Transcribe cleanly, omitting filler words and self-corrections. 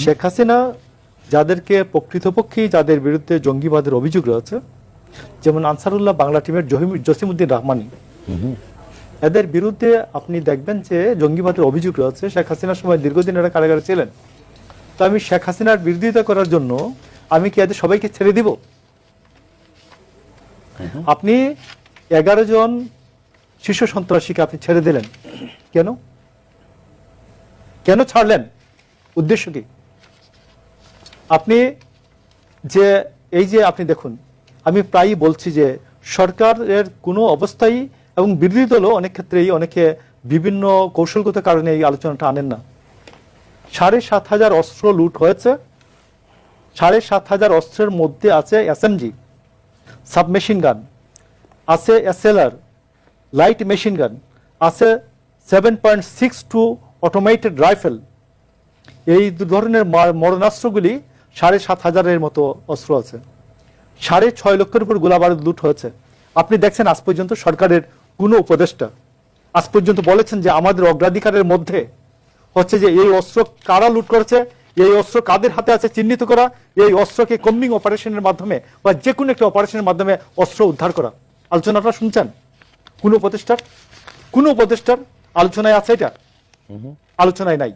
শেখ হাসিনা যাদেরকে প্রকৃতপক্ষে যাদের বিরুদ্ধে জঙ্গিবাদের অভিযোগ রয়েছে, যেমন আনসারুল্লাহ বাংলা টিমের জসিমউদ্দিন রহমানী, এদের বিরুদ্ধে আপনি দেখবেন যে জঙ্গিবাদের অভিযোগ রয়েছে। শেখ হাসিনার সময় দীর্ঘদিন এরা কারাগারে ছিলেন। তো আমি শেখ হাসিনার বিরোধিতা করার জন্য আমি কি এদের সবাইকে ছেড়ে দিব? আপনি 11 জন শীর্ষ সন্ত্রাসীকে আপনি ছেড়ে দিলেন কেন? কেন ছাড়লেন? উদ্দেশ্য কি? আপনি যে এই যে আপনি দেখুন, আমি প্রায়ই বলছি যে সরকারের কোনো অবস্থায় এবং বিরোধী দলও অনেক ক্ষেত্রেই অনেকে বিভিন্ন কৌশলগত কারণে এই আলোচনাটা আনেন না। 7,500 অস্ত্র লুট হয়েছে। 7,500 অস্ত্রের মধ্যে আছে এসএমজি, সাবমেশিন গান, আছে এসএলআর, লাইট মেশিন গান, আছে 7.62 অটোমেটেড রাইফেল। এই ধরনের মরণাস্ত্রগুলি 7,500-এর মতো অস্ত্র আছে। 6.5 লক্ষের উপর গোলাবারুদ লুট হয়েছে। আপনি দেখছেন আজ পর্যন্ত সরকারের কোনো উপদেষ্টা আজ পর্যন্ত বলেছেন যে আমাদের অগ্রাধিকারের মধ্যে হচ্ছে যে এই অস্ত্র কারা লুট করেছে, এই অস্ত্র কাদের হাতে আছে চিহ্নিত করা, এই অস্ত্রকে কম্বিং অপারেশনের মাধ্যমে বা যে কোনো একটা অপারেশনের মাধ্যমে অস্ত্র উদ্ধার করা। আলোচনাটা শুনছেন? কোনো উপদেষ্টার আলোচনায় আছে? এটা আলোচনায় নাই।